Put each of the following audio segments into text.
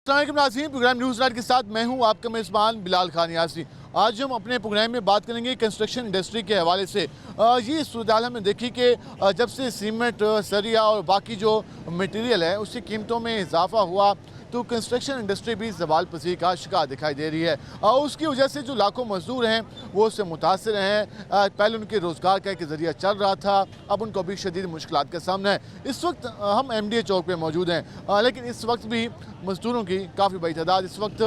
अस्सलामुअलैकुम नाज़रीन, programme news night के साथ मैं हूं आपका मेज़बान बिलाल खान यासी। आज हम अपने प्रोग्राम में बात करेंगे कंस्ट्रक्शन इंडस्ट्री के हवाले से। ये सूरत हमने देखी कि जब से सीमेंट, सरिया और बाकी जो मटेरियल है उसकी कीमतों में इजाफा हुआ तो कंस्ट्रक्शन इंडस्ट्री भी ज़वाल पसीर का शिकार दिखाई दे रही है और उसकी वजह से जो लाखों मजदूर हैं वो उससे मुतासर हैं। पहले उनके रोज़गार का एक ज़रिया चल रहा था, अब उनको भी शदीद मुश्किलात का सामना है। इस वक्त हम MDA चौक पे मौजूद हैं, लेकिन इस वक्त भी मजदूरों की काफ़ी बड़ी तादाद इस वक्त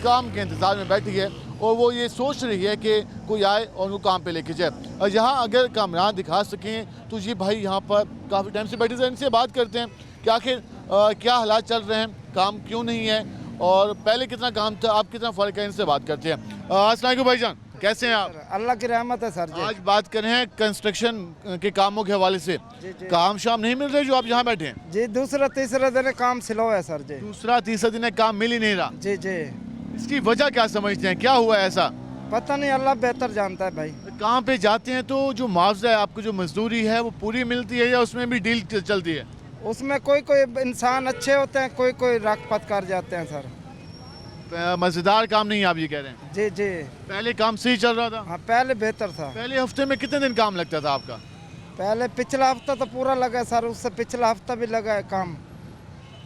काम के इंतज़ार में बैठी है और वो ये सोच रही है कि कोई आए और उनको काम पे लेके जाए। और यहाँ अगर कामरान दिखा सकें तो ये भाई यहाँ पर काफ़ी टाइम से बैठे हैं। इनसे बात करते हैं कि आखिर क्या हालात चल रहे हैं, काम क्यों नहीं है और पहले कितना काम था, अब कितना फ़र्क है। इनसे बात करते हैं। अस्सलाम वालेकुम भाईजान, कैसे हैं आप? अल्लाह की रहमत है सर जी। आज बात कर रहे हैं कंस्ट्रक्शन के कामों के हवाले से। जी। काम शाम नहीं मिल रहे जो आप यहाँ बैठे हैं? जी दूसरा तीसरा दिन काम स्लो है सर जी। दूसरा तीसरा दिन है, काम मिल ही नहीं रहा। जी जी इसकी वजह क्या समझते हैं, क्या हुआ है ऐसा? पता नहीं, अल्लाह बेहतर जानता है भाई। काम पे जाते हैं तो जो मुआवजा है, आपको जो मजदूरी है वो पूरी मिलती है या उसमें भी डील चलती है? उसमें कोई कोई इंसान अच्छे होते हैं, कोई कोई रखपत कर जाते हैं सर। मजेदार काम नहीं, आप ये कह रहे हैं? जी जी पहले काम सही चल रहा था? हाँ पहले बेहतर था। पहले हफ्ते में कितने दिन काम लगता था आपका? पहले पिछला हफ्ता तो पूरा लगा है सर, उससे पिछला हफ्ता भी लगा है काम।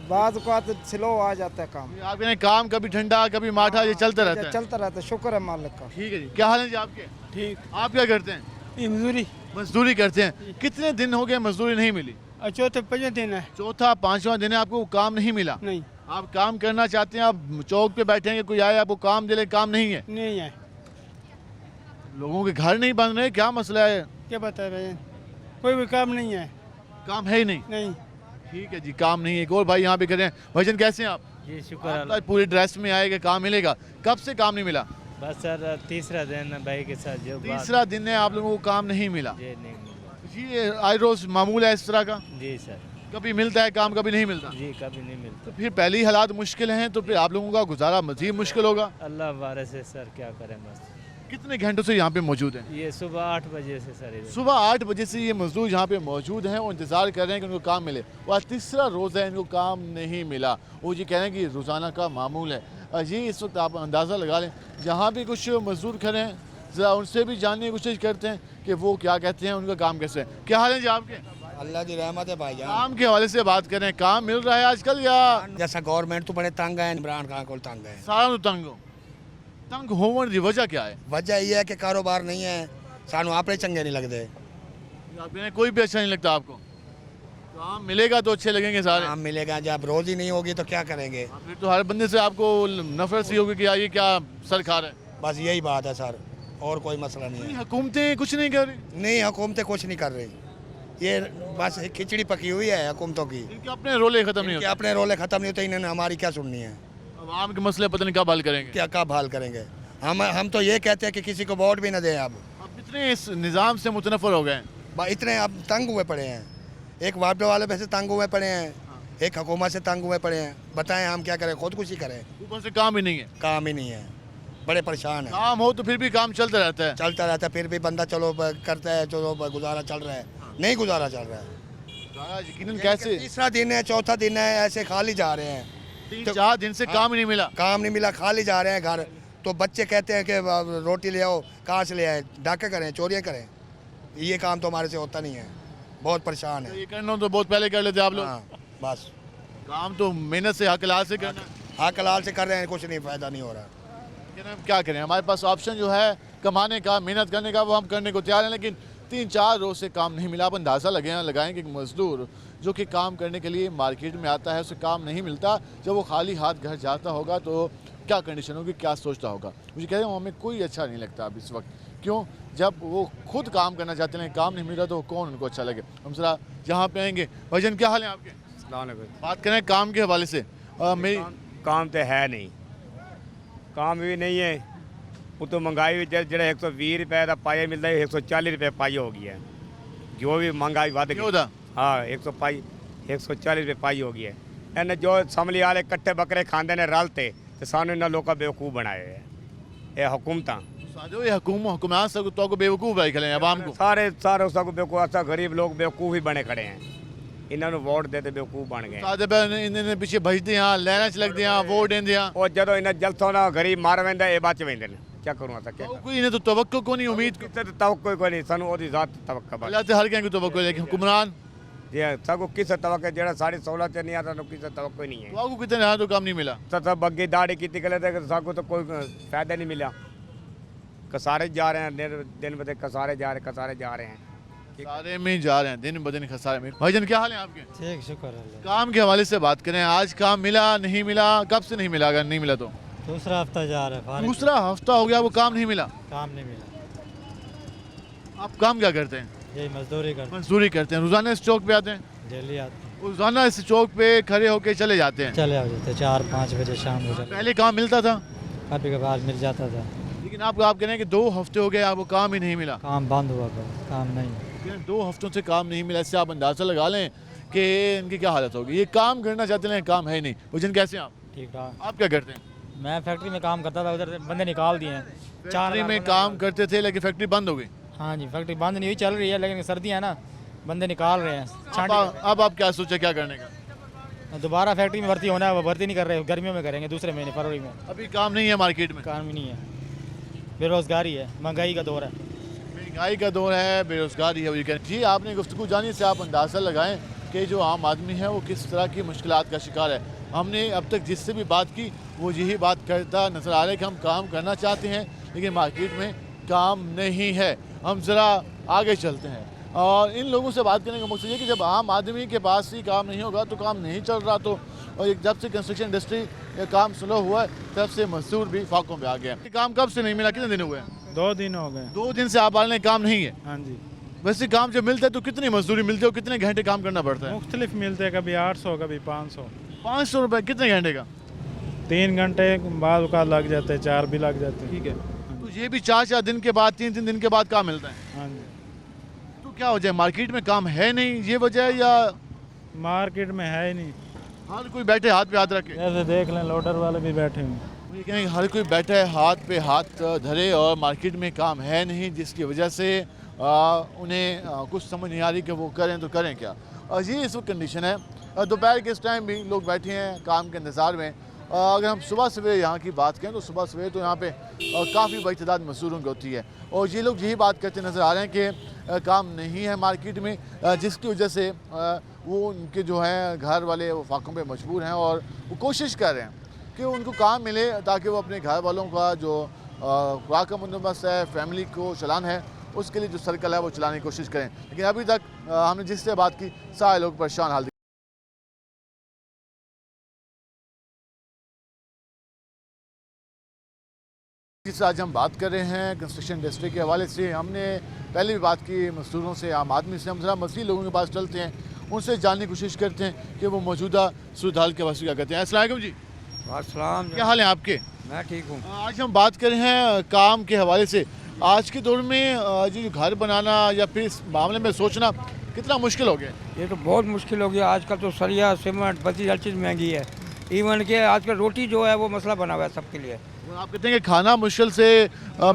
बाद को तो स्लो आ जाता है काम। आप कह रहे हैं काम कभी ठंडा कभी माठा ये चलता रहता है? चलता रहता है, शुक्र है मालिक का। ठीक है जी, क्या हाल है जी आपके? ठीक। आप क्या करते हैं? ये मजदूरी मजदूरी करते हैं। कितने दिन हो गए मजदूरी नहीं मिली? चौथे पंजे दिन है। चौथा पांचवा दिन है, आपको काम नहीं मिला? नहीं आप काम करना चाहते हैं, आप चौक पे बैठेंगे, कोई आए आपको काम दे ले, काम नहीं है। नहीं है। लोगों के घर नहीं बन रहे, क्या मसला है? क्या बताए भाई, कोई भी काम नहीं है। काम है ही नहीं? नहीं। ठीक है जी, काम नहीं है। एक और भाई यहाँ पे कर रहे हैं। भाईजान कैसे हैं आप? जी शुक्र आप अल्लाह। तो पूरी ड्रेस में आएगा, काम मिलेगा। कब से काम नहीं मिला? बस सर तीसरा दिन है भाई के साथ जो बात। तीसरा दिन है, आप लोगों को काम नहीं मिला। जी नहीं मिला। ये आए रोज मामूल है इस तरह का? जी सर। कभी मिलता है काम, कभी नहीं मिलता। जी कभी नहीं मिलता। फिर पहले ही हालात मुश्किल हैं तो फिर आप लोगों का गुजारा मजीद मुश्किल होगा। अल्लाह वारिस है सर, क्या करें बस। कितने घंटों से यहाँ पे मौजूद हैं? ये सुबह 8 बजे से सर इधर। सुबह 8 बजे से ये मजदूर यहाँ पे मौजूद हैं और इंतज़ार कर रहे हैं कि उनको काम मिले। और आज तीसरा रोज़ है, इनको काम नहीं मिला। वो जी कह रहे हैं कि रोज़ाना का मामूल है। जी इस वक्त आप अंदाज़ा लगा लें, जहाँ भी कुछ मजदूर खड़े हैं ज़रा उनसे भी जानने की कोशिश करते हैं कि वो क्या कहते हैं, उनका काम कैसे है। क्या हाल है जी आपके? अल्लाह की रहमत है भाईजान। काम के हवाले से बात करें, काम मिल रहा है आजकल या जैसा गवर्नमेंट तो बड़े तंग है, इमरान खान को तंग है। सारा तो तंग होने की वजह क्या है? वजह यह है कि कारोबार नहीं है, सानू आपने चंगे नहीं लगते। आप कह रहे हैं कोई भी अच्छा नहीं लगता आपको? काम मिलेगा तो अच्छे लगेंगे सारे। काम मिलेगा, जब रोज ही नहीं होगी तो क्या करेंगे। फिर तो हर बंदे से आपको नफरत सी होगी कि यार ये क्या सर खा रहा है। बस यही बात है सर, और कोई मसला नहीं है। हुकूमतें कुछ नहीं कर रही? नहीं, हुकूमतें कुछ नहीं कर रही, ये बस खिचड़ी पकी हुई है हुकूमतों की। इनके अपने रोले खत्म नहीं इनके होते। अपने रोले खत्म नहीं होते, इन्होंने हमारी क्या सुननी है। आवाम के मसले पता नहीं कब हल करेंगे। क्या कब हाल करेंगे। हम तो ये कहते हैं कि किसी को वोट भी न दें। अब इतने इस निज़ाम से मुतनफर हो गए हैं। इतने अब तंग हुए पड़े हैं, एक वापडे वाले पे से तंग हुए पड़े हैं, एक हुकूमत से तंग हुए पड़े हैं। बताएं हम क्या करें, खुदकुशी करें। ऊपर से काम ही नहीं है। काम ही नहीं है, बड़े परेशान है। काम हो तो फिर भी काम चलता रहता है। चलता रहता है, फिर भी बंदा चलो करता है, चलो गुजारा चल रहा है। नहीं गुजारा चल रहा है। यकीनन कैसे तीसरा दिन है, चौथा दिन है, ऐसे खाली जा रहे हैं। 3-4 दिन से काम ही नहीं मिला। काम नहीं मिला, खाली जा रहे हैं घर। तो बच्चे कहते हैं कि रोटी ले आओ, कहाँ से ले आए, डाके करें, चोरियाँ करें। ये काम तो हमारे से होता नहीं है, बहुत परेशान है। ये करना तो बहुत पहले कर लेते आप लोग। हाँ बस काम तो मेहनत से हक हलाल से करना। हाँ कलाल से कर रहे हैं, कुछ नहीं, फ़ायदा नहीं हो रहा। लेकिन हम क्या करें, हमारे पास ऑप्शन जो है कमाने का, मेहनत करने का, वो हम करने को तैयार हैं। लेकिन 3-4 रोज़ से काम नहीं मिला। आप अंदाज़ा लगाएं कि मज़दूर जो कि काम करने के लिए मार्केट में आता है, उसे काम नहीं मिलता, जब वो खाली हाथ घर जाता होगा तो क्या कंडीशन होगी, क्या सोचता होगा। मुझे कह रहे हैं हमें कोई अच्छा नहीं लगता अब इस वक्त। क्यों? जब वो खुद काम करना चाहते हैं, काम नहीं मिल रहा तो कौन उनको अच्छा लगे। हम जरा जहाँ पे आएंगे। भाईजान क्या हाल है आपके? बात करें काम के हवाले से। मेरी काम तो है नहीं, काम भी नहीं है। वो तो महंगाई भी ਜਿਹੜਾ 120 रुपए का पाई मिलता है, 140 रुपए पाई हो गई है। जो भी महंगाई बढ़ क्यों गई। था? हाँ 140 रुपए पाई हो गई है। इन्हें जो समली वाले कट्टे बकरे खाते ने रलते तो सानू इन्होंने लोग बेवकूफ़ बनाए है। ये हुकूमत साजो ये हुकूमत सब तो बेवकूफ़ भाई खड़े हैं, आवाम को सारे सब बेवकूफ़, गरीब लोग बेवकूफ़ ही बने खड़े हैं। ਇਹਨਾਂ ਨੂੰ ਵੋਟ ਦੇ ਤੇ ਬੇਵਕੂਫ ਬਣ ਗਏ सादे बहन इन्हें पीछे भजते हैं लाइन च लगते हैं वोट देंगे हैं ਉਹ ਜਦੋਂ ਇਹਨਾਂ ਜਲਥੋਂ ਦਾ ਗਰੀਬ ਮਾਰ ਵੈਂਦਾ ਇਹ ਬਚ ਵੈਂਦੇ ਨੇ ਕੀ ਕਰੂੰ ਤਾਂ ਕੀ कोई इन्हें तो तवक्को को नहीं उम्मीद ਕਿਸੇ ਤੇ ਤਵੱਕੋ ਕੋਈ ਨਹੀਂ ਸਾਨੂੰ ਉਹਦੀ ਜ਼ਾਤ ਤਵੱਕਾ ਬਸ अल्लाह से हर क्या तवक्को लेकिन हुक्मरान ਜੇ ਸਗੋਂ ਕਿਸੇ ਤਵੱਕੇ ਜਿਹੜਾ ਸਾਡੀ ਸਹੂਲਤ ਚ ਨਹੀਂ ਆ ਸਾਨੂੰ ਕਿਸੇ ਤਵੱਕੋ ਹੀ ਨਹੀਂ ਹੈ तो आपको कितने यहाँ तो काम नहीं मिला ਤਾਂ ਬੱਗੀ ਦਾੜੀ ਕੀਤੀ ਗਲੇ ਤੇ ਸਾਗੋ ਤਾਂ ਕੋਈ ਫਾਇਦਾ ਨਹੀਂ ਮਿਲਿਆ ਕਸਾਰੇ ਜਾ ਰਹੇ हैं दिन ब दिन कसारे जा रहे हैं सारे में जा रहे हैं दिन ब दिन खसारे में भाईजान क्या हाल है आपके ठीक शुक्र अल्लाह काम के हवाले से बात करें आज काम मिला नहीं मिला कब से नहीं मिला अगर नहीं मिला तो दूसरा हफ्ता जा रहा है फारिग दूसरा हफ्ता हो गया वो काम नहीं मिला काम नहीं मिला आप काम क्या करते हैं यही मजदूरी करते मजदूरी करते हैं रोजाना इस चौक पे आते हैं डेली आते रोजाना इस चौक पे खड़े होके चले जाते हैं चले आ जाते 4-5 बजे शाम को चले पहले काम मिलता था कभी कभार मिल जाता था लेकिन आप कह रहे हैं कि 2 हफ्ते हो गए आपको काम ही नहीं मिला काम बंद हुआ काम नहीं लेकिन 2 हफ्तों से काम नहीं मिला इससे आप अंदाजा लगा लें कि इनकी क्या हालत होगी ये काम करना चाहते हैं काम है ही नहीं वजन कैसे हैं आप ठीक ठाक आप क्या करते हैं मैं फैक्ट्री में काम करता था उधर से बंदे निकाल दिए हैं फैक्ट्री में काम करते थे लेकिन फैक्ट्री बंद हो गई हाँ जी फैक्ट्री बंद नहीं हुई चल रही है लेकिन सर्दियाँ है ना बंदे निकाल रहे हैं अब आप क्या सोचे क्या करने का दोबारा फैक्ट्री में भर्ती होना है वो भर्ती नहीं कर रहे गर्मियों में करेंगे दूसरे महीने फरवरी में अभी काम नहीं है मार्केट में काम ही नहीं है बेरोजगारी है महंगाई का दौर है महंगाई का दौर है बेरोजगारी है जी आपने गुफ्तगू जानी से आप अंदाज़ा लगाएं कि जो आम आदमी है वो किस तरह की मुश्किलात का शिकार है हमने अब तक जिससे भी बात की वो यही बात करता नज़र आ रहा है कि हम काम करना चाहते हैं लेकिन मार्केट में काम नहीं है हम ज़रा आगे चलते हैं और इन लोगों से बात करने का मकसद ये कि जब आम आदमी के पास ही काम नहीं होगा तो काम नहीं चल रहा तो और एक जब से कंस्ट्रक्शन इंडस्ट्री का काम स्लो हुआ है तब से मजदूर भी फाकों पे आ गया ये काम कब से नहीं मिला कितने दिन हुए हैं 2 दिन हो गए 2 दिन से आप वाले काम नहीं है हाँ जी वैसे काम जब मिलता है तो कितनी मजदूरी मिलती है और कितने घंटे काम करना पड़ता है मुख्तलिफ मिलते हैं कभी 800 कभी 500 500 रुपये कितने घंटे का 3 घंटे बाद का लग जाते हैं 4 भी लग जाते हैं ठीक है तो ये भी 4 दिन के बाद 3 दिन के बाद काम मिलता है हाँ जी तो क्या वजह है मार्केट में काम है नहीं ये वजह है या मार्केट में है ही नहीं हर कोई बैठे हाथ पे हाथ रखे जैसे देख लें लोडर वाले भी बैठे हैं ये कहें हर कोई बैठा है हाथ पे हाथ धरे और मार्केट में काम है नहीं जिसकी वजह से उन्हें कुछ समझ नहीं आ रही कि वो करें तो करें क्या और ये इस वक्त कंडीशन है दोपहर के इस टाइम भी लोग बैठे हैं काम के इंतज़ार में अगर हम सुबह सवेरे यहाँ की बात करें तो सुबह सवेरे तो यहाँ पे काफ़ी बड़ी तादाद मजदूरों की होती है और ये लोग यही बात करते नज़र आ रहे हैं कि काम नहीं है मार्केट में जिसकी वजह से वो उनके जो हैं घर वाले वो फाकों पे मजबूर हैं और वो कोशिश कर रहे हैं कि उनको काम मिले ताकि वो अपने घर वालों का जो खुराक का बंदोबस्त है फैमिली को चलाना है उसके लिए जो सर्कल है वो चलाने की कोशिश करें लेकिन अभी तक हमने जिससे बात की सारे लोग परेशान हाल जिससे आज हम बात कर रहे हैं कंस्ट्रक्शन इंडस्ट्री के हवाले से हमने पहले भी बात की मजदूरों से आम आदमी से हम ज़रा मज़ीद लोगों के पास चलते हैं उनसे जानने की कोशिश करते हैं कि वो मौजूदा सूरत हाल के वास्ते क्या कहते हैं। अस्सलाम वालेकुम जी अस्सलाम क्या हाल है आपके मैं ठीक हूँ। आज हम बात कर रहे हैं काम के हवाले से आज के दौर में जो घर बनाना या फिर इस मामले में सोचना कितना मुश्किल हो गया ये तो बहुत मुश्किल हो गया आजकल तो सरिया सीमेंट बत्ती हर चीज़ महंगी है इवन के आजकल रोटी जो है वो मसला बना हुआ है सबके लिए। आप कहते हैं कि खाना मुश्किल से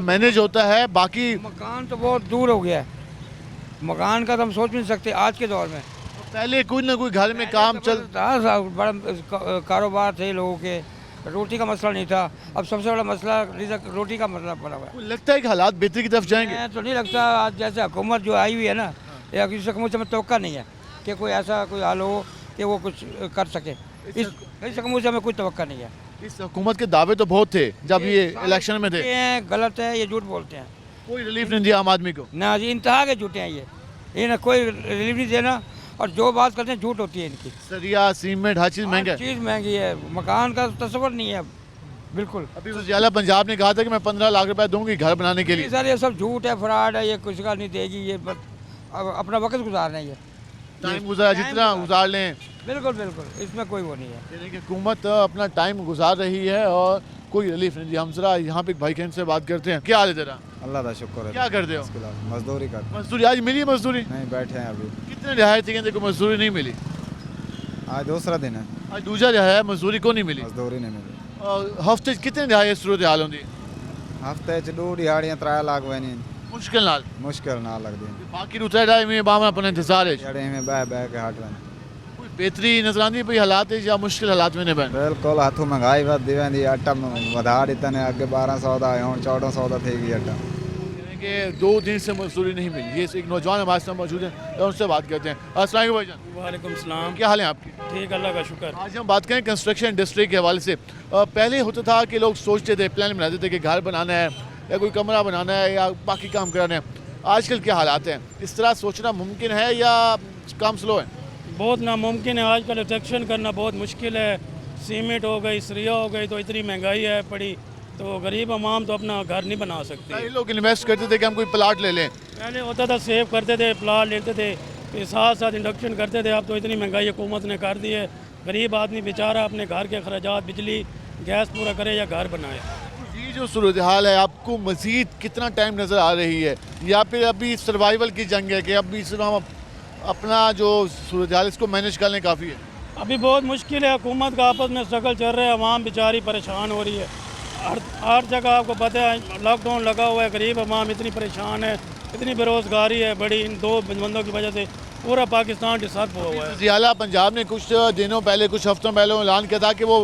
मैनेज होता है बाकी मकान तो बहुत दूर हो गया है मकान का तो हम सोच भी नहीं सकते आज के दौर में। पहले कोई ना कोई घर में काम चल था बड़ा कारोबार थे लोगों के रोटी का मसला नहीं था अब सबसे बड़ा मसला रोटी का मसला बना हुआ है। लगता है कि हालात बेहतरी की तरफ जाएंगे मैं तो नहीं लगता आज जैसे हुकूमत जो आई हुई है ना या किसी हुकूमत से हमें तवक्का नहीं है कि कोई ऐसा कोई हाल हो कि वो कुछ कर सके इस हुकूमत से हमें कोई तवक्का नहीं है। इस हुकूमत के दावे तो बहुत थे जब ये इलेक्शन में थे गलत है ये झूठ बोलते हैं कोई रिलीफ नहीं दिया आम आदमी को ना जी इंतहा के झूठे हैं ये ना कोई रिलीफ नहीं देना और जो बात करते हैं झूठ होती है इनकी। सरिया सीमेंट हर चीज़ महंगा है चीज़ महंगी है मकान का तस्वर नहीं है बिल्कुल। अभी वज़ीर पंजाब ने कहा था कि मैं 15 लाख रुपए दूंगी घर बनाने के लिए। सर ये सब झूठ है फ्रॉड है ये कुछ का नहीं देगी ये बस अपना वक्त गुजार रही है टाइम गुजार जितना गुजार लें बिल्कुल बिल्कुल इसमें कोई वो नहीं है। यानी कि हुकूमत अपना टाइम गुजार रही है और कोई रिलीफ नहीं दिया। हम जरा यहाँ पे एक भाई बहन से बात करते हैं क्या हाल है तेरा? अल्लाह का शुक्र है। क्या करते हो? मजदूरी कर मजदूरी आज मिली मजदूरी? नहीं बैठे हैं अभी। कितने रिहायत थी देखो मजदूरी नहीं मिली आज दूसरा दिन है आज दूसरा रिहाया मजदूरी को नहीं मिली मजदूरी नहीं मिली। हफ्ते कितने रिहाय सूरत हाल होंगी हफ्ते च 2 दिहाड़ियां 3 लाख वनी मुश्किल नाल मुश्किल ना लगदी बाकी दूसरा रिहाय में बाम अपने इंतजार है जड़े में बह के हट वन बेहतरी नजर आती है भाई हालात है या मुश्किल हालात में ने बन बिल्कुल हाथों महंगाई वधी वेंदी आटा वधा ॾिता ने अगे 1200 दा हुण 1400 दा थी गई आटा कि 2 दिन से मजदूरी नहीं मिली। ये एक नौजवान हमारे साथ मौजूद है, उनसे बात करते हैं। अस्सलाम वालेकुम भाईजान, वालेकुम सलाम। क्या हाल है आपकी? ठीक, अल्लाह का शुक्र। आज हम बात करें कंस्ट्रक्शन इंडस्ट्री के हवाले से। पहले होता था कि लोग सोचते थे, प्लान बनाते थे कि घर बनाना है या कोई कमरा बनाना है या बाकी काम कराना है। आजकल क्या हालात हैं? इस तरह सोचना मुमकिन है या काम स्लो है? बहुत नामुमकिन है आजकल, एक्सट्रैक्शन करना बहुत मुश्किल है। सीमेंट हो गई, सरिया हो गई, तो इतनी महंगाई है पड़ी, तो गरीब आवाम तो अपना घर नहीं बना सकती। पहले लोग इन्वेस्ट करते थे कि हम कोई प्लाट ले लें, पहले होता था सेव करते थे, प्लाट लेते थे, फिर साथ साथ इंडक्शन करते थे। अब तो इतनी महंगाई हुकूमत ने कर दी है, गरीब आदमी बेचारा अपने घर के अखराजात, बिजली गैस पूरा करे या घर बनाए। ये जो सूरत हाल है आपको मज़ीद कितना टाइम नज़र आ रही है, या फिर अभी सर्वाइवल की जंग है कि अभी सिर्फ हम अपना जो सूरत हाल इसको मैनेज कर लें काफ़ी है? अभी बहुत मुश्किल है, हुकूमत का आपस में स्ट्रगल चल रहा है, आवाम बेचारी परेशान हो रही है। हर जगह आपको पता है लॉकडाउन लगा हुआ है, गरीब आवाम इतनी परेशान है, इतनी बेरोज़गारी है बड़ी, इन 2 बंदों की वजह से पूरा पाकिस्तान डिस्टर्ब हुआ हुआ है। ज़ियाला पंजाब ने कुछ दिनों पहले, कुछ हफ्तों पहले ऐलान किया था कि वो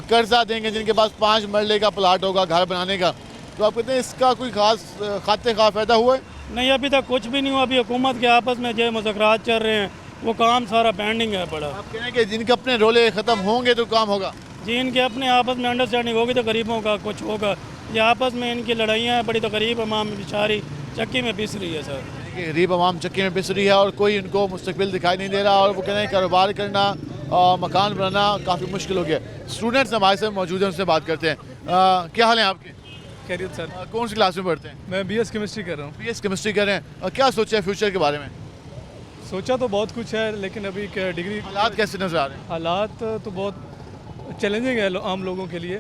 कर्जा देंगे जिनके पास 5 मरले का प्लाट होगा घर बनाने का। तो आप कहते हैं इसका कोई खास खाते खा फ़ायदा हुआ है? नहीं, अभी तक कुछ भी नहीं हुआ। अभी हुकूमत के आपस में जो मुज़ाकरात चल रहे हैं, वो काम सारा पेंडिंग है बड़ा। आप कह रहे हैं कि जिनके अपने रोले ख़त्म होंगे तो काम होगा? जी, इनके अपने आपस में अंडरस्टैंडिंग होगी तो गरीबों का कुछ होगा। ये आपस में इनकी लड़ाइयाँ हैं बड़ी, तो गरीब आवाम बेचारी चक्की में पिस रही है सर। गरीब आवाम चक्की में पिस रही है और कोई इनको मुस्तकबिल दिखाई नहीं दे रहा, और वो कह रहे हैं कारोबार करना, मकान बनाना काफ़ी मुश्किल हो गया। स्टूडेंट्स हमारे साथ मौजूद हैं, उनसे बात करते हैं। क्या हाल है आपके? खैरियत सर। कौन सी क्लास में पढ़ते हैं? मैं बीएस केमिस्ट्री कर रहा हूँ। BS केमिस्ट्री कर रहे हैं। क्या सोचा है फ्यूचर के बारे में? सोचा तो बहुत कुछ है, लेकिन अभी क्या डिग्री हालात कैसे नज़र आ रहे हैं? हालात तो बहुत चैलेंजिंग है आम लोगों के लिए,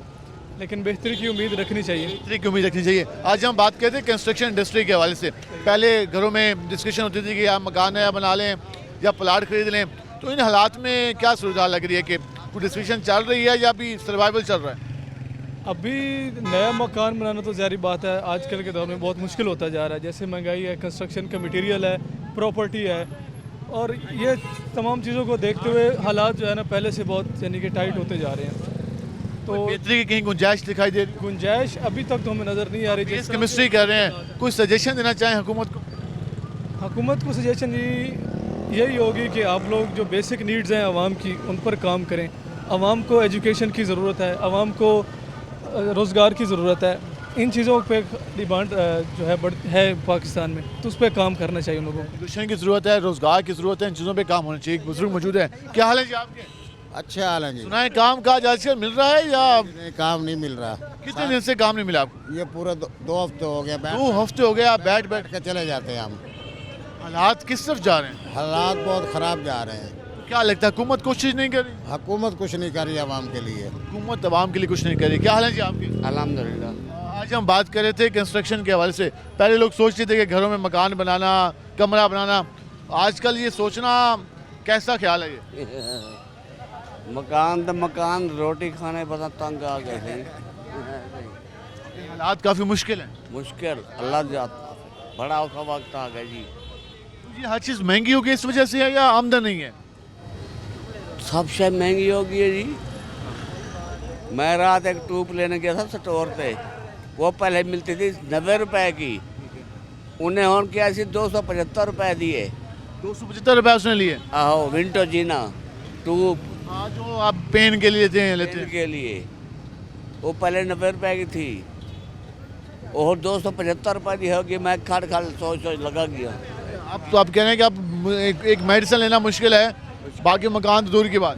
लेकिन बेहतरी की उम्मीद रखनी चाहिए। बेहतरी की उम्मीद रखनी चाहिए। आज हम बात करते हैं कंस्ट्रक्शन इंडस्ट्री के हवाले से। पहले घरों में डिस्कशन होती थी कि आप मकान है बना लें या प्लाट खरीद लें, तो इन हालात में क्या सुविधा लग रही है कि कोई डिस्कशन चल रही है या अभी सर्वाइवल चल रहा है? अभी नया मकान बनाना तो ज़ाहिर बात है आजकल के दौर में बहुत मुश्किल होता जा रहा है। जैसे महंगाई है, कंस्ट्रक्शन का मटेरियल है, प्रॉपर्टी है, और ये तमाम चीज़ों को देखते हुए हालात जो है ना पहले से बहुत यानी कि टाइट होते जा रहे हैं। तो बेहतरी की कहीं गुंजाइश दिखाई दे रही है? गुंजाइश अभी तक तो हमें नज़र नहीं आ रही। BS केमिस्ट्री कर रहे हैं, कुछ सजेशन देना चाहें हुकूमत को? हुकूमत को सजेशन यही होगी कि आप लोग जो बेसिक नीड्स हैं आवाम की, उन पर काम करें। आवाम को एजुकेशन की ज़रूरत है, आवाम को रोज़गार की ज़रूरत है। इन चीज़ों पे डिमांड जो है पाकिस्तान में, तो उस पर काम करना चाहिए उन लोगों को। एजुकेशन की ज़रूरत है, रोज़गार की ज़रूरत है, इन चीज़ों पे काम होना चाहिए। एक बुजुर्ग मौजूद है। क्या हाल है जी आपके? अच्छे हाल है जी। सुना है काम काज आजकल मिल रहा है या नहीं, काम नहीं मिल रहा। कितने दिन से काम नहीं मिला आपको? ये पूरे 2 हफ्ते हो गए। 2 हफ्ते हो गए आप बैठ बैठ के चले जाते हैं हम। हालात किस तरफ जा रहे हैं? हालात बहुत ख़राब जा रहे हैं। क्या लगता है हुकूमत कोशिश नहीं कर रही? हुकूमत कुछ नहीं कर रही आवाम के लिए। हुकूमत आवाम के लिए कुछ नहीं कर रही। क्या हाल है जी आपके? अल्हम्दुलिल्लाह। आज हम बात कर रहे थे कंस्ट्रक्शन के हवाले से। पहले लोग सोचते थे कि घरों में मकान बनाना, कमरा बनाना, आजकल ये सोचना कैसा ख्याल है ये? मकान रोटी खाने पता तंग आ गए थे। हालात काफ़ी मुश्किल है। मुश्किल अल्लाह जाता, बड़ा औखा वक्त आ गया जी। ये हर चीज़ महंगी हो गई इस वजह से है या आमदन नहीं है? सबसे महंगी हो गई है जी। मैं रात एक ट्यूब लेने गया था स्टोर पे, वो पहले मिलती थी 90 रुपए की, उन्हें और क्या 275 रुपए दिए। 275 रुपए उसने लिए? आहो, विंडो जीना ट्यूब जो आप पेन के लिए लेते हैं के लिए, वो पहले 90 रुपए की थी, और 275 रुपए की होगी। मैं खड़ सोच लगा गया। अब तो आप कह रहे हैं कि अब एक मेडिसिन लेना मुश्किल है, बाकी मकान तो दूर की बात।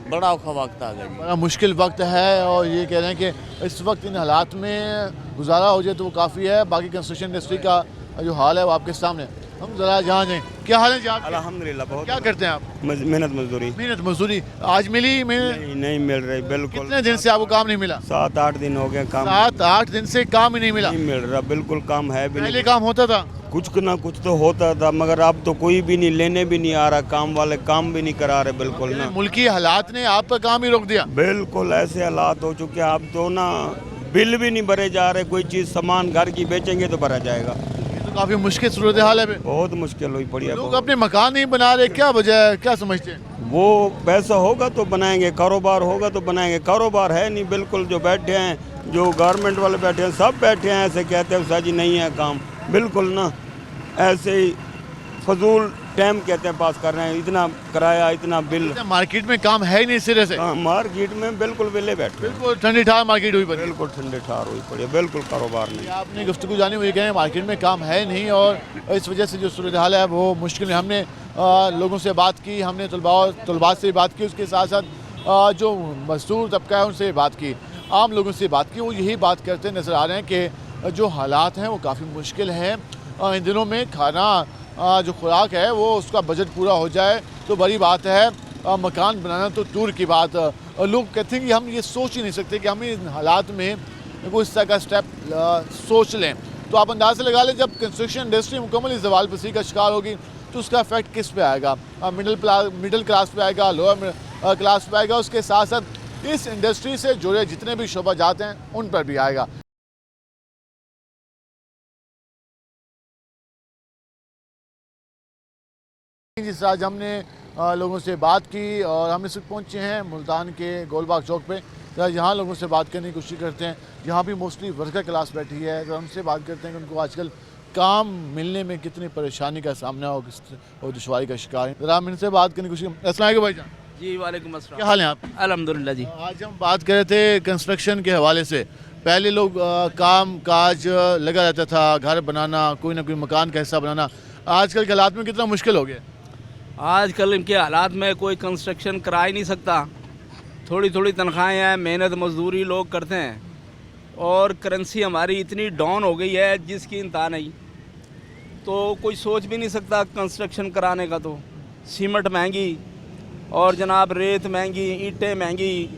बड़ा औखा वक्त आ गया, बड़ा मुश्किल वक्त है, और ये कह रहे हैं कि इस वक्त इन हालात में गुजारा हो जाए तो वो काफ़ी है। बाकी कंस्ट्रक्शन इंडस्ट्री का जो हाल है वो आपके सामने। हम ज़रा जान जाएँ। क्या हाल है जी आपके? अल्हम्दुलिल्लाह। बहुत क्या करते हैं आप? मेहनत मजदूरी। मेहनत मजदूरी आज मिली? नहीं मिल रही बिल्कुल। कितने दिन से आपको काम नहीं मिला? 7-8 दिन हो गए काम। 7-8 दिन से काम ही नहीं मिला? नहीं मिल रहा, बिल्कुल काम है भी पहले नहीं। काम होता था? कुछ ना कुछ तो होता था, मगर अब तो कोई भी नहीं, लेने भी नहीं आ रहा, काम वाले काम भी नहीं करा रहे बिल्कुल ना। मुल्की हालात ने आपका काम ही रोक दिया? बिल्कुल ऐसे हालात हो चुके हैं अब तो ना, बिल भी नहीं भरे जा रहे। कोई चीज़ सामान घर की बेचेंगे तो भरा जाएगा। काफ़ी मुश्किल सूरत हाल है। बहुत मुश्किल हुई पड़ी है। लोग अपने मकान नहीं बना रहे, क्या वजह है, क्या समझते हैं? वो पैसा होगा तो बनाएंगे, कारोबार होगा तो बनाएंगे, कारोबार है नहीं बिल्कुल। जो बैठे हैं, जो गवर्नमेंट वाले बैठे हैं, सब बैठे हैं ऐसे कहते हैं साजी नहीं है काम, बिल्कुल ना ऐसे ही फजूल टाइम कहते हैं पास कर रहे हैं। इतना किराया, इतना बिल। मार्केट में काम है ही नहीं सिरे से। हाँ, मार्केट में बिल्कुल विले बैठे, बिल्कुल ठंडी ठार मार्केट हुई पड़ी, बिल्कुल ठंडे ठार हुई पड़ी है, बिल्कुल कारोबार नहीं। आपने गुफ्तगू जानी हुई कहें मार्केट में काम है नहीं और इस वजह से जो सूरत हाल है वो मुश्किल है। हमने लोगों से बात की, हमने तलबात से बात की, उसके साथ साथ जो मजदूर तबका है उनसे बात की, आम लोगों से बात की। वो यही बात करते नज़र आ रहे हैं कि जो हालात हैं वो काफ़ी मुश्किल हैं। इन दिनों में खाना जो खुराक है वो उसका बजट पूरा हो जाए तो बड़ी बात है, मकान बनाना तो दूर की बात। लोग कहते हैं कि हम ये सोच ही नहीं सकते कि हम इन हालात में कोई इस तरह का स्टेप सोच लें। तो आप अंदाज़ा लगा लें, जब कंस्ट्रक्शन इंडस्ट्री मुकम्मल जवाल पसी का शिकार होगी तो उसका इफेक्ट किस पे आएगा? मिडिल क्लास पे आएगा, लोअर क्लास पे आएगा, उसके साथ साथ इस इंडस्ट्री से जुड़े जितने भी शोबा जाते हैं उन पर भी आएगा। जिस आज हमने लोगों से बात की और हम इस वक्त पहुँचे हैं मुल्तान के गोलबाग चौक पे, यहाँ लोगों से बात करने की कोशिश करते हैं। यहाँ भी मोस्टली वर्कर क्लास बैठी है, तो हमसे बात करते हैं कि उनको आजकल काम मिलने में कितनी परेशानी का सामना और दुश्वारी का शिकार है। जरा हम इनसे बात करने की कोशिश। अस्सलाम वालेकुम भाईजान। जी वालेकुम अस्सलाम। क्या हाल है आप? अल्हम्दुलिल्लाह जी। आज हम बात कर रहे थे कंस्ट्रक्शन के हवाले से। पहले लोग काम काज लगा रहता था, घर बनाना, कोई ना कोई मकान का हिस्सा बनाना। आजकल के हालात में कितना मुश्किल हो गया? आजकल इनके हालात में कोई कंस्ट्रक्शन करा ही नहीं सकता। थोड़ी थोड़ी तनख्वाहें हैं, मेहनत मजदूरी लोग करते हैं और करेंसी हमारी इतनी डाउन हो गई है जिसकी इंतहा नहीं। तो कोई सोच भी नहीं सकता कंस्ट्रक्शन कराने का। तो सीमेंट महंगी और जनाब रेत महंगी, ईंटें महंगी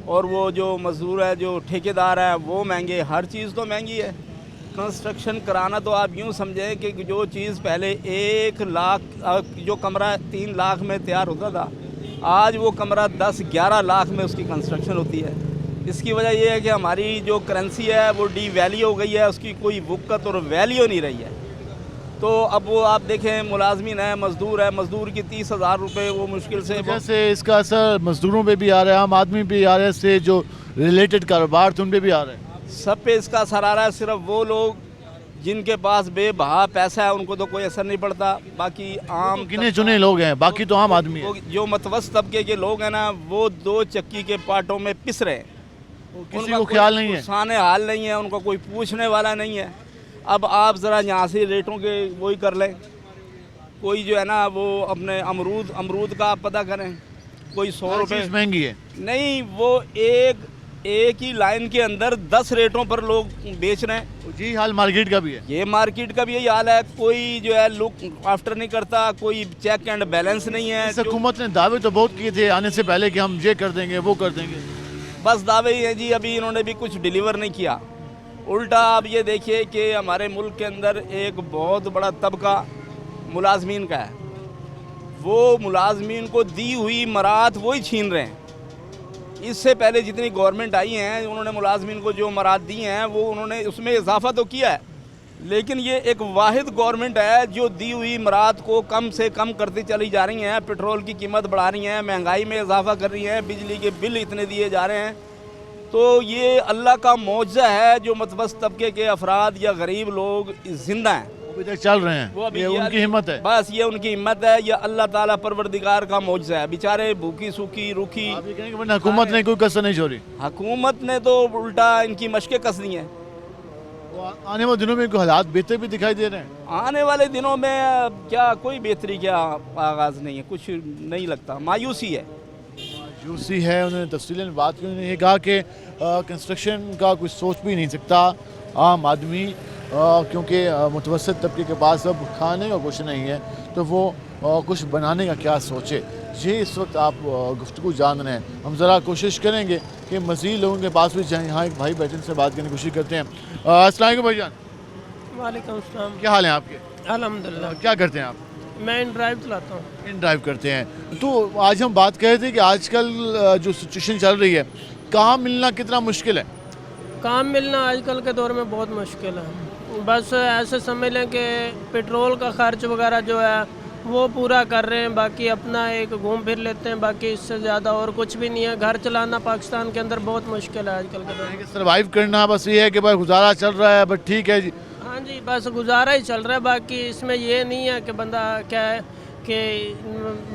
और वो जो मजदूर है, जो ठेकेदार है वो महंगे, हर चीज़ तो महंगी है। कंस्ट्रक्शन कराना तो आप यूँ समझें कि जो चीज़ पहले 1 लाख, जो कमरा 3 लाख में तैयार होता था, आज वो कमरा 10-11 लाख में उसकी कंस्ट्रक्शन होती है। इसकी वजह ये है कि हमारी जो करेंसी है वो डीवैल्यू हो गई है, उसकी कोई वक़्त और वैल्यू नहीं रही है। तो अब वो आप देखें, मुलाजमिन है, मज़दूर की 30,000 रुपये वो मुश्किल से। जैसे इसका असर मज़दूरों पे भी आ रहा है, आम आदमी पे आ रहा है, इससे जो रिलेटेड कारोबार थे उन पे भी आ रहा है। सब पे इसका असर आ रहा है। सिर्फ वो लोग जिनके पास बेबहा पैसा है उनको तो कोई असर नहीं पड़ता, बाकी आम गिने चुने लोग हैं, बाकी तो आम आदमी है। जो मतवसत तबके के लोग हैं ना, वो 2 चक्की के पाटों में पिस रहे हैं। किसी को ख्याल नहीं है, साने हाल नहीं है, उनको कोई पूछने वाला नहीं है। अब आप ज़रा यहाँ से रेटों के वही कर लें, कोई जो है ना वो अपने अमरूद का आप पता करें, कोई 100 रुपये महंगी है नहीं, वो एक ही लाइन के अंदर 10 रेटों पर लोग बेच रहे हैं। जी हाल मार्केट का भी है, ये मार्केट का भी यही हाल है। कोई जो है लुक आफ्टर नहीं करता, कोई चेक एंड बैलेंस नहीं है। हुकूमत ने दावे तो बहुत किए थे आने से पहले कि हम ये कर देंगे, वो कर देंगे, बस दावे ही हैं जी। अभी इन्होंने भी कुछ डिलीवर नहीं किया। उल्टा आप ये देखिए कि हमारे मुल्क के अंदर एक बहुत बड़ा तबका मुलाजमीन का है, वो मुलाजमीन को दी हुई मरात वही छीन रहे हैं। इससे पहले जितनी गवर्नमेंट आई हैं उन्होंने मुलाजमीन को जो मरात दी हैं वो उन्होंने उसमें इजाफा तो किया है, लेकिन ये एक वाहिद गवर्नमेंट है जो दी हुई मरात को कम से कम करती चली जा रही हैं। पेट्रोल की कीमत बढ़ा रही हैं, महंगाई में इजाफा कर रही हैं, बिजली के बिल इतने दिए जा रहे हैं। तो ये अल्लाह का मौजज़ा है जो मतवसत तबके के अफराद या गरीब लोग जिंदा हैं, अभी तक चल रहे हैं, वो अभी ये उनकी हिम्मत है। बस ये उनकी हिम्मत है, ये अल्लाह ताला परवरदिगार का मौजज़ा है। बेचारे भूखी सूखी रूखी। हुकूमत ने कोई कसर नहीं छोड़ी, हुकूमत ने तो उल्टा इनकी मशकें कस दी हैं। आने वाले दिनों में कोई हालात बेहतर भी दिखाई दे रहे हैं। आने वाले दिनों में क्या कोई बेहतरी क्या आगाज़ नहीं है, कुछ नहीं लगता, मायूसी है। मायूसी है। उन्होंने तफसीलन बात की, उन्होंने ये कहा कि कंस्ट्रक्शन का कुछ सोच भी नहीं सकता आम आदमी, क्योंकि मुतवसत तबके के पास अब खाने का कुछ नहीं है, तो वो कुछ बनाने का क्या सोचे। ये इस वक्त आप गुफ्तगू जान रहे हैं। हम ज़रा कोशिश करेंगे कि मज़ीद लोगों के पास भी जाएँ। यहाँ एक भाई बैठे से बात करने की कोशिश करते हैं। अस्सलाम वालेकुम भाईजान। वालेकुम सलाम। क्या हाल है आपके? अल्हम्दुलिल्लाह। क्या करते हैं आप? मैं इन ड्राइव चलाता हूँ। इन ड्राइव करते हैं। तो आज हम बात कर रहे थे कि आजकल जो सिचुएशन चल रही है, काम मिलना कितना मुश्किल है? काम मिलना आजकल के दौर में बहुत मुश्किल है। बस ऐसे समझ लें कि पेट्रोल का खर्च वगैरह जो है वो पूरा कर रहे हैं, बाकी अपना एक घूम फिर लेते हैं, बाकी इससे ज़्यादा और कुछ भी नहीं है। घर चलाना पाकिस्तान के अंदर बहुत मुश्किल है आजकल के दौर में। सर्वाइव करना बस ये है कि भाई गुजारा चल रहा है, बट ठीक है जी। हाँ जी, बस गुजारा ही चल रहा है, बाकी इसमें ये नहीं है कि बंदा क्या है कि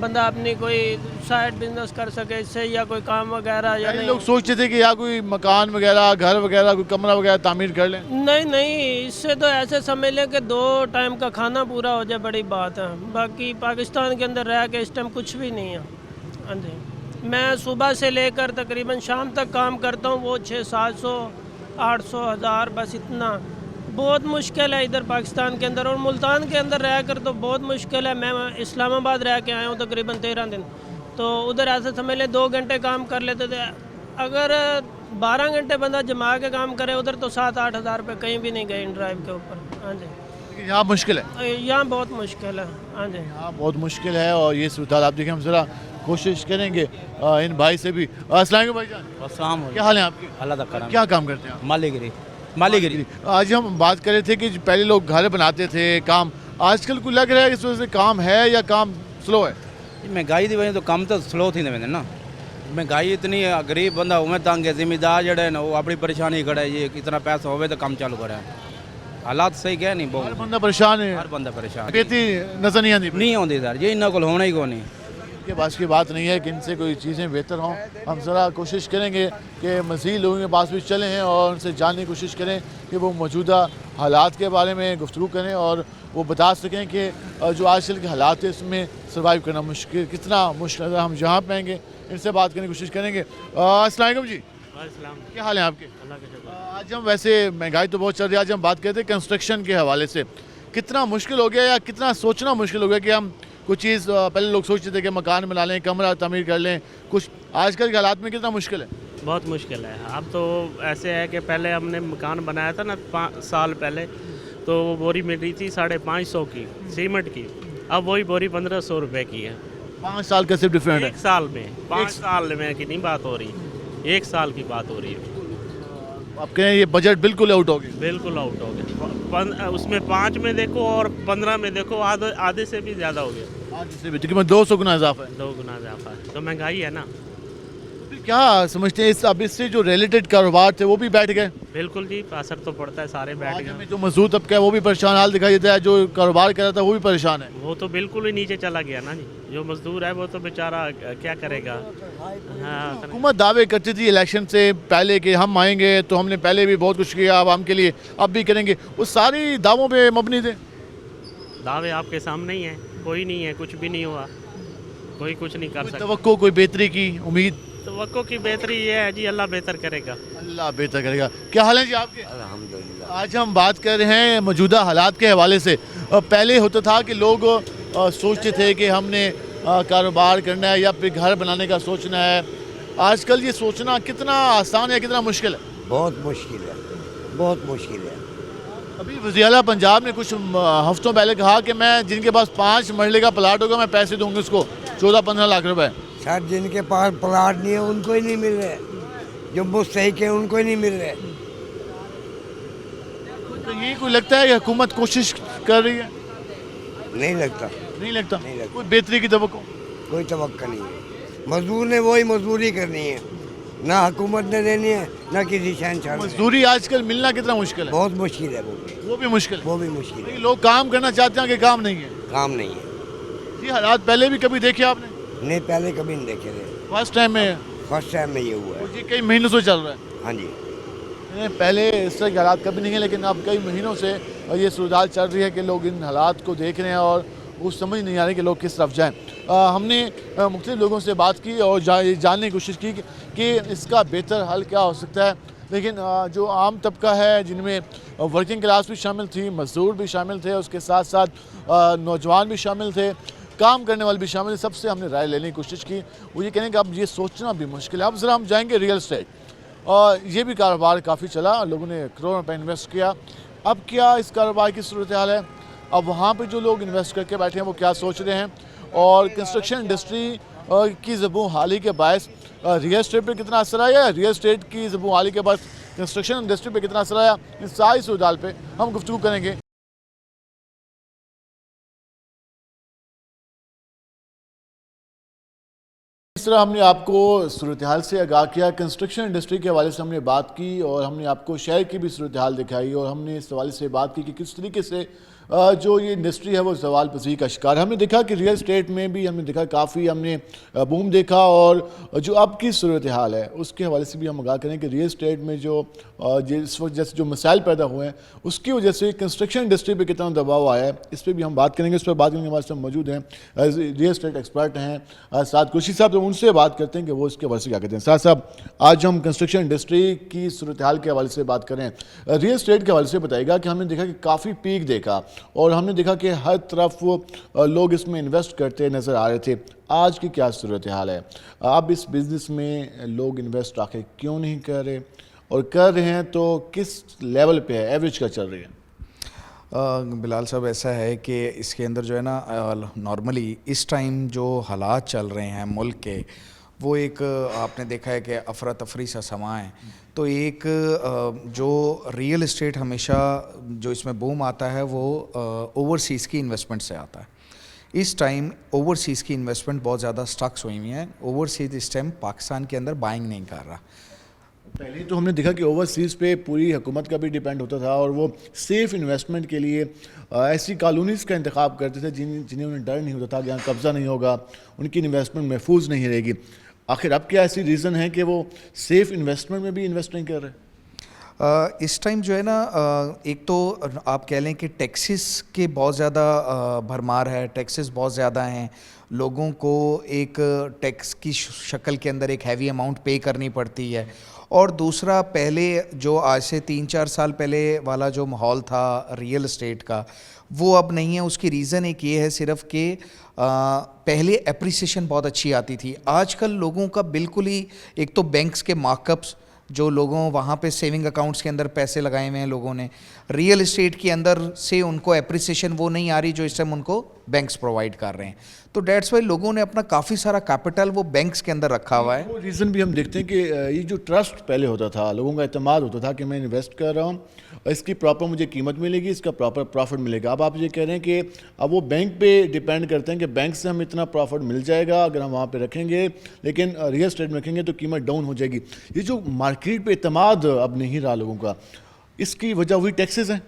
बंदा अपनी कोई साइड बिजनेस कर सके इससे, या कोई काम वगैरह, या नहीं। लोग सोचते थे कि या कोई मकान वगैरह, घर वगैरह, कोई कमरा वगैरह तामीर कर लें। नहीं, इससे तो ऐसे समझ लें कि 2 टाइम का खाना पूरा हो जाए, बड़ी बात है। बाकी पाकिस्तान के अंदर रह के इस टाइम कुछ भी नहीं है। हाँ जी, मैं सुबह से लेकर तकरीबन शाम तक काम करता हूँ, वो 600-700 800 1000 बस इतना। बहुत मुश्किल है इधर पाकिस्तान के अंदर, और मुल्तान के अंदर रह कर तो बहुत मुश्किल है। मैं इस्लामाबाद रह के आया हूँ तकरीबन 13 दिन, तो उधर ऐसे समझ लें 2 घंटे काम कर लेते थे। अगर 12 घंटे बंदा जमा के काम करे उधर तो 7-8 हज़ार रुपये कहीं भी नहीं गए इन ड्राइव के ऊपर। हाँ जी, यहाँ मुश्किल है, यहाँ बहुत मुश्किल है। हाँ जी, यहाँ बहुत मुश्किल है। और ये सूरत आप देखिए, हम ज़रा कोशिश करेंगे इन भाई से भी। अस्सलाम वालेकुम भाईजान, क्या हाल है आपके? अल्लाह का करम। क्या काम करते हैं आप? मालीगिरी। आज हम बात कर रहे थे कि पहले लोग घर बनाते थे, काम आजकल को लग रहा है कि इस वजह से काम है या काम स्लो है? महंगाई की वजह तो कम तो स्लो थी ना। महंगाई इतनी है, गरीब बंदा उमें तंग है, जिम्मेदार जड़े ना वो अपनी परेशानी खड़ा है। ये इतना पैसा होवे तो काम चालू करे। हालात सही क्या नहीं, हर बंदा परेशान है, हर बंदा परेशान बेहती नजर नहीं आती। नहीं आती सर, ये इन्हों को होना ही को नहीं। के पास की बात नहीं है कि इनसे कोई चीज़ें बेहतर हों। हम ज़रा कोशिश करेंगे कि मज़ीद लोगों के पास भी चलें हैं और उनसे जानने की कोशिश करें कि वो मौजूदा हालात के बारे में गुफ्तगू करें और वो बता सकें कि जो आजकल के हालात है इसमें सर्वाइव करना मुश्किल, कितना मुश्किल। हम जहाँ पे आएँगे इनसे बात करने की कोशिश करेंगे। अस्सलाम वालेकुम जी, क्या हाल है आपके? आज हम वैसे महंगाई तो बहुत चल रही है, आज हम बात करते हैं कंस्ट्रक्शन के हवाले से। कितना मुश्किल हो गया या कितना सोचना मुश्किल हो गया कि हम कुछ चीज़, पहले लोग सोचते थे कि मकान बना लें, कमरा तामीर कर लें, कुछ आजकल के हालात में कितना मुश्किल है? बहुत मुश्किल है। अब तो ऐसे है कि पहले हमने मकान बनाया था ना 5 साल पहले, तो वो बोरी मिल रही थी 550 की सीमेंट की, अब वही बोरी 1500 रुपये की है। 5 साल का सिर्फ डिफरेंट है? 1 साल में, 5 साल में की नहीं बात हो रही, 1 साल की बात हो रही है। आप कहें ये बजट बिल्कुल आउट हो गया? बिल्कुल आउट हो गया। उसमें 5 में देखो और 15 में देखो, आधे से भी ज़्यादा हो गया। आधे से भी, तकरीबन 200 गुना इजाफा है। 2 गुना इजाफा है, तो महंगाई है ना। क्या समझते हैं इस, अब इससे जो रिलेटेड कारोबार थे वो भी बैठ गए? बिल्कुल जी, असर तो पड़ता है, सारे बैठ गए। जो मजदूर तबका है वो भी परेशान हाल दिखाई देता है, जो कारोबार कर रहा था वो भी परेशान है। वो तो बिल्कुल ही नीचे चला गया ना जी, जो मजदूर है वो तो बेचारा क्या करेगा। हाँ, हुकूमत दावे करती थी इलेक्शन से पहले कि हम आएंगे तो हमने पहले भी बहुत कुछ किया आवाम के लिए, अब भी करेंगे। वो सारी दावों पे मबनी थे। दावे आपके सामने ही है, कोई नहीं है, कुछ भी नहीं हुआ, कोई कुछ नहीं कर सकता। तवक्को, कोई बेहतरी की उम्मीद? तवक्को की बेहतरी ये है जी, अल्लाह बेहतर करेगा। अल्लाह बेहतर करेगा। क्या हाल है जी आपके? अल्हम्दुलिल्लाह। आज हम बात कर रहे हैं मौजूदा हालात के हवाले से। पहले होता था कि लोग सोचते थे कि हमने कारोबार करना है या फिर घर बनाने का सोचना है। आजकल ये सोचना कितना आसान है, कितना मुश्किल है? बहुत मुश्किल है, बहुत मुश्किल है। अभी वज़ीर आला पंजाब ने कुछ हफ्तों पहले कहा कि मैं जिनके पास 5 मरले का प्लाट होगा मैं पैसे दूंगा उसको 14-15 लाख रुपए। सर जिनके पास प्लाट नहीं है उनको ही नहीं मिल रहे, जो मुस्तहिक है उनको ही नहीं मिल रहे। तो ये कोई लगता है कि हुकूमत कोशिश कर रही है? नहीं लगता, नहीं लगता, नहीं लगता। कोई बेहतरी की तवक्को? कोई तवक्का नहीं है। मजदूर ने वही मजदूरी करनी है, ना हुकूमत ने देनी है ना किसी शहनशाह ने। मजदूरी आजकल मिलना कितना मुश्किल है? बहुत मुश्किल है, वो भी मुश्किल है। वो भी मुश्किल है। लोग काम करना चाहते हैं कि काम नहीं है? काम नहीं है। ये हालात पहले भी कभी देखे आपने? नहीं, पहले कभी नहीं देखे थे, फर्स्ट टाइम में? फर्स्ट टाइम में ये हुआ है। ये कई महीनों से चल रहा है? हाँ जी। पहले इस तरह के हालात कभी नहीं है, लेकिन अब कई महीनों से ये सूरत चल रही है कि लोग इन हालात को देख रहे हैं और वो समझ नहीं आ रही कि लोग किस तरफ जाएँ। हमने मुख्तलिफ लोगों से बात की और जानने की कोशिश की कि इसका बेहतर हल क्या हो सकता है, लेकिन जो आम तबका है जिनमें वर्किंग क्लास भी शामिल थी, मजदूर भी शामिल थे, उसके साथ साथ नौजवान भी शामिल थे, काम करने वाले भी शामिल थे, सबसे हमने राय लेने की कोशिश की। वो ये कहने कि अब ये सोचना भी मुश्किल है। अब ज़रा हम जाएंगे रियल एस्टेट, और ये भी कारोबार काफ़ी चला, लोगों ने करोड़ों रुपये इन्वेस्ट किया। अब क्या इस कारोबार की सूरत हाल है? अब वहाँ पे जो लोग इन्वेस्ट करके बैठे हैं वो क्या सोच रहे हैं, और कंस्ट्रक्शन इंडस्ट्री की ज़बून हाली के बायस रियल एस्टेट पर कितना असर आया, रियल एस्टेट की ज़बून हाली के बायस कंस्ट्रक्शन इंडस्ट्री पे कितना असर आया, इन सारी सूरत पे हम गुफ्तगू करेंगे। इस तरह हमने आपको सूरत हाल से आगाह किया, कंस्ट्रक्शन इंडस्ट्री के हवाले से हमने बात की और हमने आपको शहर की भी सूरत हाल दिखाई और हमने इस हवाले से बात की कि किस तरीके से जो ये इंडस्ट्री है वो ज़वाल पज़ीरी का शिकार। हमने देखा कि रियल स्टेट में भी हमने देखा काफ़ी हमने बूम देखा और जो अब की सूरत हाल है उसके हवाले से भी हम आगाह करें कि रियल स्टेट में जो इस वक्त जैसे जो मसाइल पैदा हुए हैं उसकी वजह से कंस्ट्रक्शन इंडस्ट्री पे कितना दबाव आया है, इस पर भी हम बात करेंगे। इस पर बात करने हमारे साथ मौजूद हैं रियल स्टेट एक्सपर्ट हैं साद कुरैशी साहब, तो उनसे बात करते हैं कि वो इसके हवाले से क्या कहते हैं। साद साहब, आज हम कंस्ट्रक्शन इंडस्ट्री की सूरत हाल के हवाले से बात करें, रियल स्टेट के हवाले से बताइएगा कि हमने देखा कि काफ़ी पीक देखा और हमने देखा कि हर तरफ लोग इसमें इन्वेस्ट करते नज़र आ रहे थे। आज की क्या सूरत हाल है? अब इस बिज़नेस में लोग इन्वेस्ट आखिर क्यों नहीं कर रहे और कर रहे हैं तो किस लेवल पे है, एवरेज का चल रही है? बिलाल साहब, ऐसा है कि इसके अंदर जो है ना नॉर्मली इस टाइम जो हालात चल रहे हैं मुल्क के, वो एक आपने देखा है कि अफरा तफरी सा समा है। तो एक जो रियल इस्टेट हमेशा जो इसमें बूम आता है वो ओवरसीज़ की इन्वेस्टमेंट से आता है। इस टाइम ओवरसीज़ की इन्वेस्टमेंट बहुत ज़्यादा स्टक्स हुई हुई हैं। ओवरसीज़ इस टाइम पाकिस्तान के अंदर बाइंग नहीं कर रहा। पहले तो हमने देखा कि ओवरसीज़ पे पूरी हुकूमत का भी डिपेंड होता था और वो सेफ़ इन्वेस्टमेंट के लिए ऐसी कॉलोनीज़ का इंतखाब करते थे जिन्हें उन्हें डर नहीं होता था कि यहाँ कब्ज़ा नहीं होगा, उनकी इन्वेस्टमेंट महफूज नहीं रहेगी। आखिर अब क्या ऐसी रीज़न है कि वो सेफ़ इन्वेस्टमेंट में भी इन्वेस्ट नहीं कर रहे? इस टाइम जो है ना एक तो आप कह लें कि टैक्सेस के बहुत ज़्यादा भरमार है, टैक्सेस बहुत ज़्यादा हैं, लोगों को एक टैक्स की शक्ल के अंदर एक हैवी अमाउंट पे करनी पड़ती है। और दूसरा, पहले जो आज से 3-4 साल पहले वाला जो माहौल था रियल एस्टेट का, वो अब नहीं है। उसकी रीज़न एक ये है सिर्फ कि पहले एप्रिसिएशन बहुत अच्छी आती थी। आजकल लोगों का बिल्कुल ही, एक तो बैंक्स के मार्कअप्स, जो लोगों वहाँ पे सेविंग अकाउंट्स के अंदर पैसे लगाए हुए हैं लोगों ने, रियल एस्टेट के अंदर से उनको एप्रिसिएशन वो नहीं आ रही जो इस टाइम उनको बैंक्स प्रोवाइड कर रहे हैं। तो डेट्स वाई लोगों ने अपना काफ़ी सारा कैपिटल वो बैंक्स के अंदर रखा हुआ है। वो रीज़न भी हम देखते हैं कि ये जो ट्रस्ट पहले होता था, लोगों का एतमाद होता था कि मैं इन्वेस्ट कर रहा हूँ, इसकी प्रॉपर मुझे कीमत मिलेगी, इसका प्रॉपर प्रॉफिट मिलेगा। अब आप ये कह रहे हैं कि अब वो बैंक पे डिपेंड करते हैं कि बैंक से हम इतना प्रॉफिट मिल जाएगा अगर हम वहाँ पे रखेंगे, लेकिन रियल एस्टेट में रखेंगे तो कीमत डाउन हो जाएगी। ये जो मार्केट पे एतमाद अब नहीं रहा लोगों का, इसकी वजह वही टैक्सेस हैं।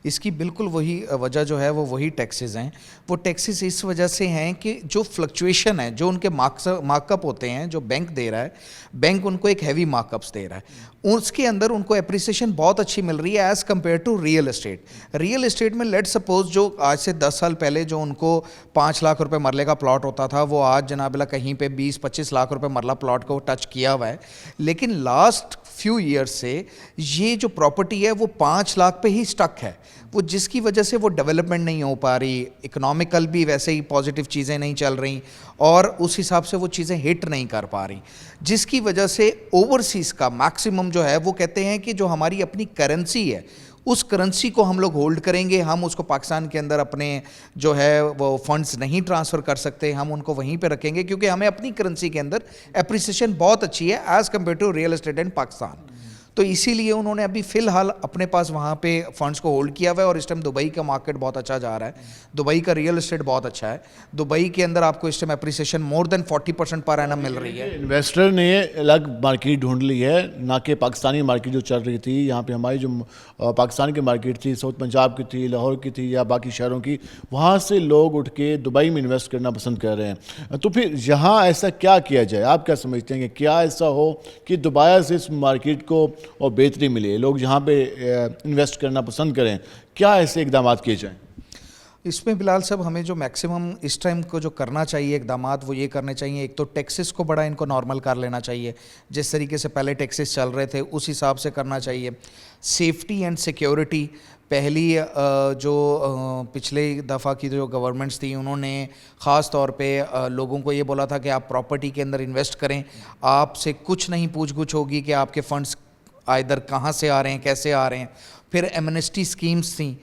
इसकी बिल्कुल वही वजह जो है वो वही टैक्सेस हैं। वो टैक्सेस इस वजह से हैं कि जो फ्लक्चुएशन है, जो उनके मार्कअप होते हैं, जो बैंक दे रहा है, बैंक उनको एक हैवी मार्कअप्स दे रहा है, उसके अंदर उनको एप्रिसिएशन बहुत अच्छी मिल रही है as compared to real estate. Real estate में लेट सपोज जो आज से 10 साल पहले जो उनको 5 लाख रुपए मरले का प्लॉट होता था, वो आज जनाबिल्ला कहीं पे 20-25 लाख रुपए मरला प्लॉट को टच किया हुआ है। लेकिन लास्ट फ्यू ईयर्स से ये जो प्रॉपर्टी है वो 5 लाख पे ही स्टक है, वो जिसकी वजह से वो डेवलपमेंट नहीं हो पा रही, इकोनॉमिकल भी वैसे ही पॉजिटिव चीज़ें नहीं चल रही और उस हिसाब से वो चीज़ें हिट नहीं कर पा रही, जिसकी वजह से ओवरसीज़ का मैक्सिमम जो है वो कहते हैं कि जो हमारी अपनी करेंसी है उस करेंसी को हम लोग होल्ड करेंगे, हम उसको पाकिस्तान के अंदर अपने जो है वो फंड्स नहीं ट्रांसफ़र कर सकते, हम उनको वहीं पे रखेंगे क्योंकि हमें अपनी करेंसी के अंदर एप्रिसिएशन बहुत अच्छी है as compared to real estate in Pakistan. तो इसीलिए उन्होंने अभी फ़िलहाल अपने पास वहाँ पे फंड्स को होल्ड किया हुआ है और इस टाइम दुबई का मार्केट बहुत अच्छा जा रहा है, दुबई का रियल एस्टेट बहुत अच्छा है। दुबई के अंदर आपको इस time appreciation more than 40% per annum मिल रही है। इन्वेस्टर ने अलग मार्केट ढूंढ ली है, ना कि पाकिस्तानी मार्केट जो चल रही थी। यहाँ पे हमारी जो पाकिस्तान की मार्केट थी, साउथ पंजाब की थी, लाहौर की थी या बाकी शहरों की, वहाँ से लोग उठ के दुबई में इन्वेस्ट करना पसंद कर रहे हैं। तो फिर यहाँ ऐसा क्या किया जाए? आप क्या समझते हैं कि क्या ऐसा हो कि दोबारा से इस मार्केट को और बेहतरी मिले, लोग जहाँ पे इन्वेस्ट करना पसंद करें? क्या ऐसे इकदाम किए जाएँ? इसमें बिलाल साहब हमें जो मैक्सिमम इस टाइम को जो करना चाहिए इकदामात, वो ये करने चाहिए, एक तो टैक्सेस को बड़ा इनको नॉर्मल कर लेना चाहिए, जिस तरीके से पहले टैक्सेस चल रहे थे उस हिसाब से करना चाहिए। सेफ्टी एंड सिक्योरिटी, पहली जो पिछले दफ़ा की जो गवर्नमेंट्स थी उन्होंने ख़ास तौर पे लोगों को ये बोला था कि आप प्रॉपर्टी के अंदर इन्वेस्ट करें, आपसे कुछ नहीं पूछ-गुछ होगी कि आपके फंड्स आइदर कहाँ से आ रहे हैं, कैसे आ रहे हैं। फिर एमनेस्टी स्कीम्स थी,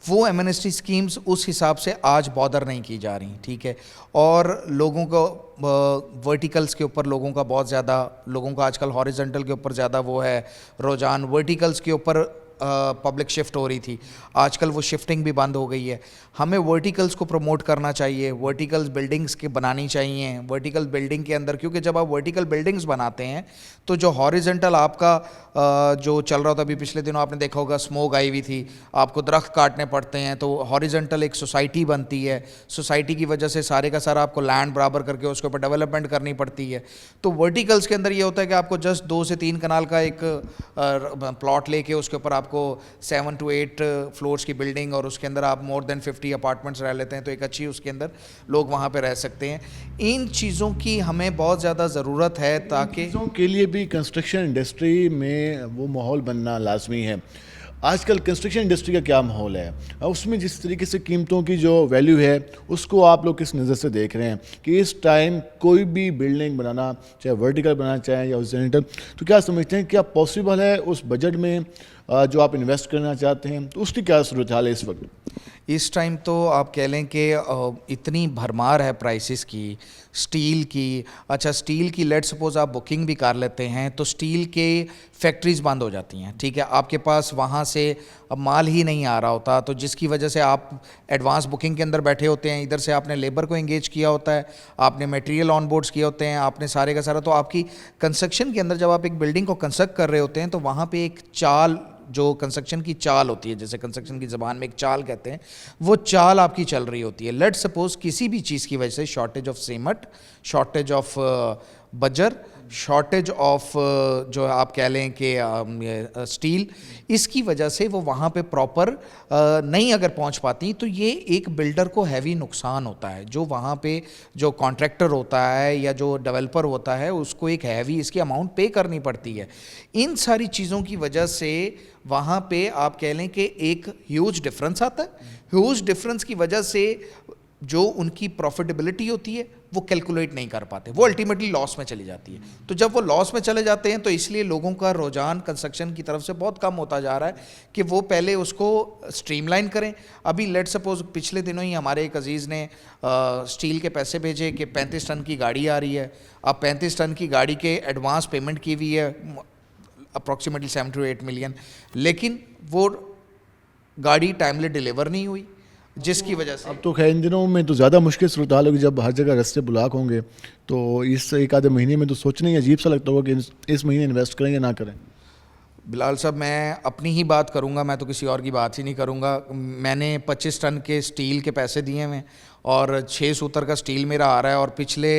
वो एमनेस्टी स्कीम्स उस हिसाब से आज बॉदर नहीं की जा रही, ठीक है। और लोगों को वर्टिकल्स के ऊपर लोगों का बहुत ज़्यादा, लोगों का आजकल हॉरिजॉन्टल के ऊपर ज़्यादा वो है रुझान, वर्टिकल्स के ऊपर पब्लिक शिफ्ट हो रही थी, आजकल वो शिफ्टिंग भी बंद हो गई है। हमें वर्टिकल्स को प्रमोट करना चाहिए, वर्टिकल्स बिल्डिंग्स के बनानी चाहिए, वर्टिकल बिल्डिंग के अंदर, क्योंकि जब आप वर्टिकल बिल्डिंग्स बनाते हैं तो जो हॉरिजॉन्टल आपका जो चल रहा था, अभी पिछले दिनों आपने देखा होगा स्मोक आई हुई थी, आपको दरख्त काटने पड़ते हैं, तो हॉरिजॉन्टल एक सोसाइटी बनती है, सोसाइटी की वजह से सारे का सारा आपको लैंड बराबर करके उसके ऊपर डेवलपमेंट करनी पड़ती है। तो वर्टिकल्स के अंदर ये होता है कि आपको जस्ट 2 से 3 कनाल का एक प्लॉट लेके उसके ऊपर आपको 7 to 8 फ्लोर्स की बिल्डिंग, और उसके अंदर आप मोर देन 50 अपार्टमेंट्स रह लेते हैं, तो एक अच्छी उसके अंदर लोग वहाँ पे रह सकते हैं। इन चीज़ों की हमें बहुत ज़्यादा ज़रूरत है, ताकि चीज़ों के लिए भी कंस्ट्रक्शन इंडस्ट्री में वो माहौल बनना लाजमी है। आजकल कंस्ट्रक्शन इंडस्ट्री का क्या माहौल है, उसमें जिस तरीके से कीमतों की जो वैल्यू है उसको आप लोग किस नज़र से देख रहे हैं कि इस टाइम कोई भी बिल्डिंग बनाना, चाहे वर्टिकल बनाना चाहें या हॉरिजॉन्टल, तो क्या समझते हैं क्या पॉसिबल है उस बजट में जो आप इन्वेस्ट करना चाहते हैं, तो उसकी क्या सूरत हाल है इस वक्त? इस टाइम तो आप कह लें कि इतनी भरमार है प्राइसेस की, स्टील की। अच्छा, स्टील की लेट सपोज आप बुकिंग भी कर लेते हैं तो स्टील के फैक्ट्रीज़ बंद हो जाती हैं, ठीक है, आपके पास वहाँ से अब माल ही नहीं आ रहा होता, तो जिसकी वजह से आप एडवांस बुकिंग के अंदर बैठे होते हैं, इधर से आपने लेबर को एंगेज किया होता है, आपने मटेरियल ऑन बोर्ड्स किए होते हैं, आपने सारे का सारा, तो आपकी कंस्ट्रक्शन के अंदर जब आप एक बिल्डिंग को कंस्ट्रक्ट कर रहे होते हैं तो वहाँ पे एक चाल, जो कंस्ट्रक्शन की चाल होती है, जैसे कंस्ट्रक्शन की ज़बान में एक चाल कहते हैं, वो चाल आपकी चल रही होती है। लेट सपोज किसी भी चीज़ की वजह से, shortage of cement, shortage of buzzer, shortage of जो आप कह लें कि स्टील, इसकी वजह से वो वहाँ पे प्रॉपर नहीं अगर पहुँच पाती, तो ये एक बिल्डर को हैवी नुकसान होता है। जो वहाँ पे जो कॉन्ट्रैक्टर होता है या जो डेवलपर होता है उसको एक हैवी इसकी अमाउंट पे करनी पड़ती है। इन सारी चीज़ों की वजह से वहाँ पे आप कह लें कि एक ह्यूज डिफरेंस आता है। ह्यूज डिफरेंस की वजह से जो उनकी प्रॉफिटेबिलिटी होती है वो कैलकुलेट नहीं कर पाते, वो अल्टीमेटली लॉस में चली जाती है। तो जब वो लॉस में चले जाते हैं तो इसलिए लोगों का रुझान कंस्ट्रक्शन की तरफ से बहुत कम होता जा रहा है कि वो पहले उसको स्ट्रीमलाइन करें। अभी लेट सपोज पिछले दिनों ही हमारे एक अजीज़ ने स्टील के पैसे भेजे कि 35 टन की गाड़ी आ रही है। अब 35 टन की गाड़ी के एडवांस पेमेंट की हुई है अप्रॉक्सीमेटली 7 to 8 मिलियन, लेकिन वो गाड़ी टाइमली डिलीवर नहीं हुई, जिसकी वजह से अब तो खैर इन दिनों में तो ज़्यादा मुश्किल सूरत हाल होगी, जब हर जगह रास्ते ब्लॉक होंगे, तो इस एक आधे महीने में तो सोचना ही अजीब सा लगता होगा कि इस महीने इन्वेस्ट करें या ना करें। बिलाल साहब, मैं अपनी ही बात करूंगा, मैं तो किसी और की बात ही नहीं करूंगा। मैंने 25 टन के स्टील के पैसे दिए हैं और 6 सूतर का स्टील मेरा आ रहा है, और पिछले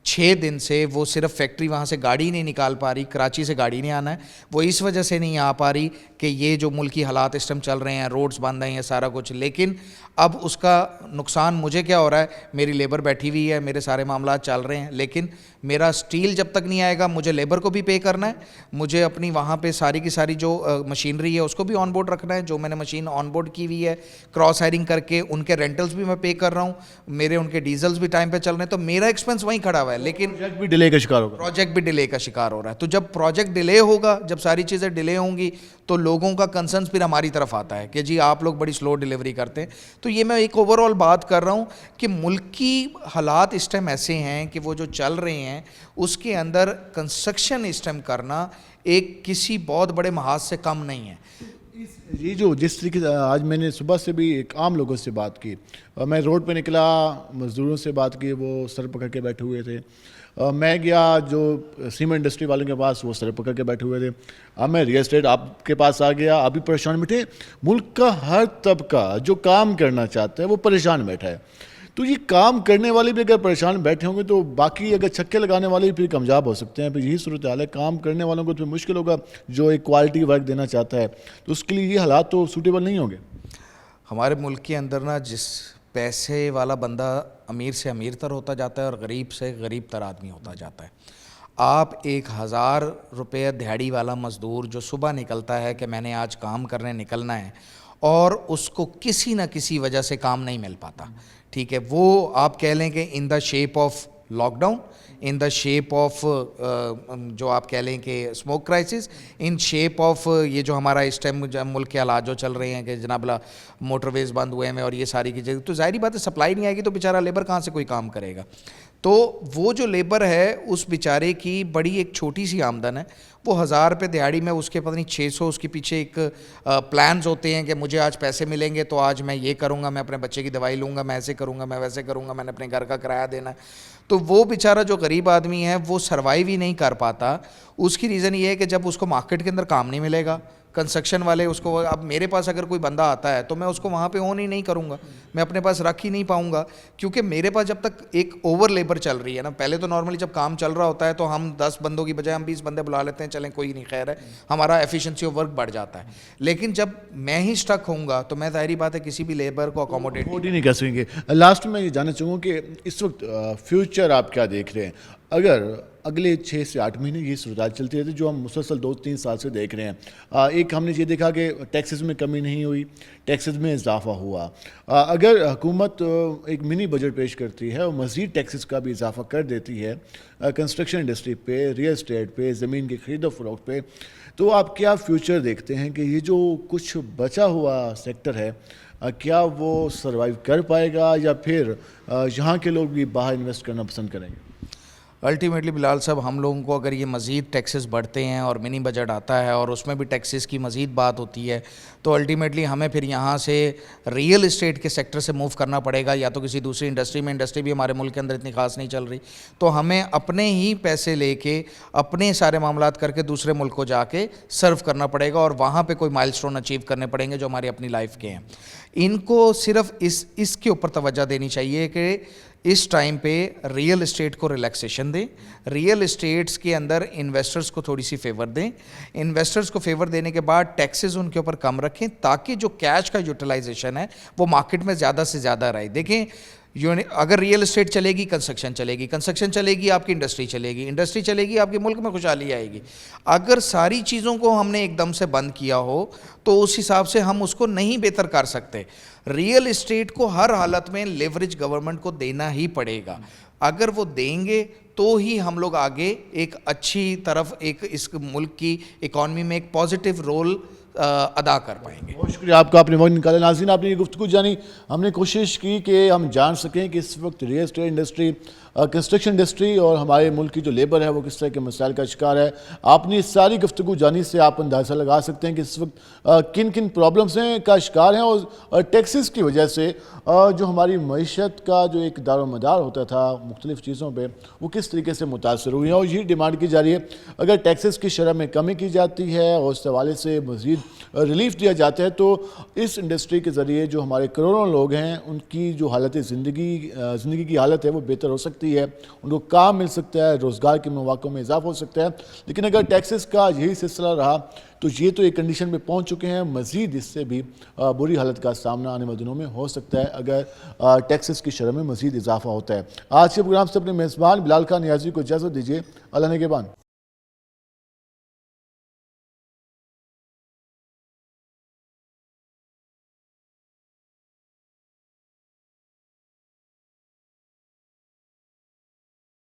6 दिन से वो सिर्फ फैक्ट्री वहाँ से गाड़ी नहीं निकाल पा रही, कराची से गाड़ी नहीं आना है, वो इस वजह से नहीं आ पा रही कि ये जो मुल्की हालात इस टाइम चल रहे हैं, रोड्स बंद हैं, ये सारा कुछ। लेकिन अब उसका नुकसान मुझे क्या हो रहा है, मेरी लेबर बैठी हुई है, मेरे सारे मामला चल रहे हैं, लेकिन मेरा स्टील जब तक नहीं आएगा मुझे लेबर को भी पे करना है, मुझे अपनी वहाँ पे सारी की सारी जो मशीनरी है उसको भी ऑन बोर्ड रखना है। जो मैंने मशीन ऑन बोर्ड की हुई है क्रॉस हायरिंग करके, उनके रेंटल्स भी मैं पे कर रहा हूँ, मेरे उनके डीजल्स भी टाइम पे चल रहे हैं, तो मेरा एक्सपेंस वहीं खड़ा हुआ है। लेकिन प्रोजेक्ट भी डिले का शिकार होगा, प्रोजेक्ट भी डिले का शिकार हो रहा है। तो जब प्रोजेक्ट डिले होगा, जब सारी चीज़ें डिले होंगी, तो लोगों का कंसर्न फिर हमारी तरफ आता है कि जी आप लोग बड़ी स्लो डिलीवरी करते हैं। तो ये मैं एक ओवरऑल बात कर रहा हूँ कि मुल्क की हालात इस टाइम ऐसे हैं कि वो जो चल रहे हैं उसके अंदर कंस्ट्रक्शन इस टाइम करना एक किसी बहुत बड़े महाज से कम नहीं है। ये जो जिस तरीके से आज मैंने सुबह से भी एक आम लोगों से बात की, मैं रोड पे निकला, मज़दूरों से बात की, वो सर पकड़ के बैठे हुए थे। मैं गया जो सीमेंट इंडस्ट्री वालों के पास, वो सर पकड़ के बैठे हुए थे। अब मैं रियल एस्टेट आपके पास आ गया, आप भी परेशान बैठे। मुल्क का हर तबका जो काम करना चाहता है वो परेशान बैठा है। तो ये काम करने वाले भी अगर परेशान बैठे होंगे तो बाकी अगर छक्के लगाने वाले भी फिर कामयाब हो सकते हैं। फिर यही सूरत हाल है, काम करने वालों को तो मुश्किल होगा जो एक क्वालिटी वर्क देना चाहता है, तो उसके लिए ये हालात तो सूटेबल नहीं होंगे। हमारे मुल्क के अंदर ना जिस पैसे वाला बंदा अमीर से अमीर तर होता जाता है और गरीब से गरीब तर आदमी होता जाता है। आप 1000 रुपये दिहाड़ी वाला मज़दूर जो सुबह निकलता है कि मैंने आज काम करने निकलना है और उसको किसी न किसी वजह से काम नहीं मिल पाता, ठीक है, वो आप कह लें कि in the shape of lockdown, in the shape of जो आप कह लें कि smoke crisis, in shape of ये जो हमारा इस टाइम मुल्क के हालात जो चल रहे हैं कि जनाबला मोटरवेज बंद हुए हैं और ये सारी चीज़ें, तो ज़ाहिर बात है सप्लाई नहीं आएगी तो बेचारा लेबर कहाँ से कोई काम करेगा। तो वो जो लेबर है उस बेचारे की बड़ी एक छोटी सी आमदन है, वो 1000 रुपये दिहाड़ी में उसके पता नहीं 600 उसके पीछे एक प्लान्स होते हैं कि मुझे आज पैसे मिलेंगे तो आज मैं ये करूँगा, मैं अपने बच्चे की दवाई लूँगा, मैं ऐसे करूँगा, मैं वैसे करूँगा, मैंने अपने घर का किराया देना है। तो वो बेचारा जो गरीब आदमी है वो सर्वाइव ही नहीं कर पाता। उसकी रीज़न ये है कि जब उसको मार्केट के अंदर काम नहीं मिलेगा, कंस्ट्रक्शन वाले उसको, अब मेरे पास अगर कोई बंदा आता है तो मैं उसको वहाँ पे ऑन ही नहीं करूँगा, मैं अपने पास रख ही नहीं पाऊँगा, क्योंकि मेरे पास जब तक एक ओवर लेबर चल रही है ना, पहले तो नॉर्मली जब काम चल रहा होता है तो हम 10 बंदों की बजाय हम 20 बंदे बुला लेते हैं, चलें कोई नहीं, खैर है, हमारा एफिशिएंसी ऑफ वर्क बढ़ जाता है। लेकिन जब मैं ही स्टक होऊंगा तो मैं ज़ाहिर बात है किसी भी लेबर को अकोमोडेट ही नहीं कर सकेंगे। लास्ट में ये जानना चाहूँगा कि इस वक्त फ्यूचर आप क्या देख रहे हैं? अगर अगले 6 से 8 महीने ये सूरत चलती रहती जो हम मुसलसल 2-3 साल से देख रहे हैं, एक हमने ये देखा कि टैक्सेस में कमी नहीं हुई, टैक्सेस में इजाफा हुआ। अगर हुकूमत एक मिनी बजट पेश करती है और मज़ीद टैक्सेस का भी इजाफा कर देती है कंस्ट्रक्शन इंडस्ट्री पे, रियल एस्टेट पे, ज़मीन की खरीदो फरोख्त पे, तो आप क्या फ्यूचर देखते हैं कि ये जो कुछ बचा हुआ सेक्टर है क्या वो सर्वाइव कर पाएगा या फिर यहाँ के लोग भी बाहर इन्वेस्ट करना पसंद करेंगे? अल्टीमेटली बिलाल साहब, हम लोगों को अगर ये मज़ीद टैक्सेस बढ़ते हैं और मिनी बजट आता है और उसमें भी टैक्सेस की मज़ीद बात होती है तो अल्टीमेटली हमें फिर यहाँ से रियल एस्टेट के सेक्टर से मूव करना पड़ेगा या तो किसी दूसरी इंडस्ट्री में। इंडस्ट्री भी हमारे मुल्क के अंदर इतनी खास नहीं चल रही, तो हमें अपने ही पैसे लेके अपने सारे मामलात करके दूसरे मुल्क को जाके सर्व करना पड़ेगा और वहाँ पे कोई माइलस्टोन अचीव करने पड़ेंगे जो हमारी अपनी लाइफ के हैं। इनको सिर्फ इसके ऊपर तवज्जो देनी चाहिए कि इस टाइम पे रियल एस्टेट को रिलैक्सेशन दें, रियल एस्टेट्स के अंदर इन्वेस्टर्स को थोड़ी सी फेवर दें, इन्वेस्टर्स को फेवर देने के बाद टैक्सेस उनके ऊपर कम रखें ताकि जो कैश का यूटिलाइजेशन है वो मार्केट में ज़्यादा से ज़्यादा रहे। देखें, अगर रियल एस्टेट चलेगी, कंस्ट्रक्शन चलेगी, कंस्ट्रक्शन चलेगी, आपकी इंडस्ट्री चलेगी, इंडस्ट्री चलेगी, आपके मुल्क में खुशहाली आएगी। अगर सारी चीज़ों को हमने एकदम से बंद किया हो तो उस हिसाब से हम उसको नहीं बेहतर कर सकते। रियल एस्टेट को हर हालत में लेवरेज गवर्नमेंट को देना ही पड़ेगा। अगर वो देंगे तो ही हम लोग आगे एक अच्छी तरफ एक इस मुल्क की इकॉनमी में एक पॉजिटिव रोल अदा कर पाएंगे। बहुत शुक्रिया आपका, आपने वक्त निकाला। नाज़रीन, आपने ये गुफ्तगू जानी, हमने कोशिश की कि हम जान सकें कि इस वक्त real estate industry, construction industry और हमारे मुल्क की जो लेबर है वो किस तरह के मसाइल का शिकार है। आपने इस सारी गुफ्तगू जानी से आप अंदाज़ा लगा सकते हैं कि इस वक्त किन किन प्रॉब्लम्स हैं का शिकार हैं और टैक्सेस की वजह से जो हमारी मईशत का जो एक दारोमदार होता था मुख्तलिफ़ चीज़ों पर वो किस तरीके से मुतासर हुई है और यही डिमांड की जा रही है। अगर टैक्सेस की शरह में कमी की जाती है और उस हवाले से मज़ीद रिलीफ दिया जाता है तो इस इंडस्ट्री के ज़रिए जो हमारे करोड़ों लोग हैं उनकी जो हालत ज़िंदगी की हालत है वो बेहतर हो सकती है, उनको काम मिल सकता है, रोज़गार के मौक़ों में इजाफा हो सकता है। लेकिन अगर टैक्सेस का यही सिलसिला रहा तो ये तो एक कंडीशन पे पहुंच चुके हैं, मज़ीद इससे भी बुरी हालत का सामना आने वाले दिनों में हो सकता है अगर टैक्सेस की शरह में मज़ीद इजाफा होता है। आज के प्रोग्राम से अपने मेज़बान बिलाल खान नियाज़ी को इजाज़त दीजिए। अल्लाह निगहबान।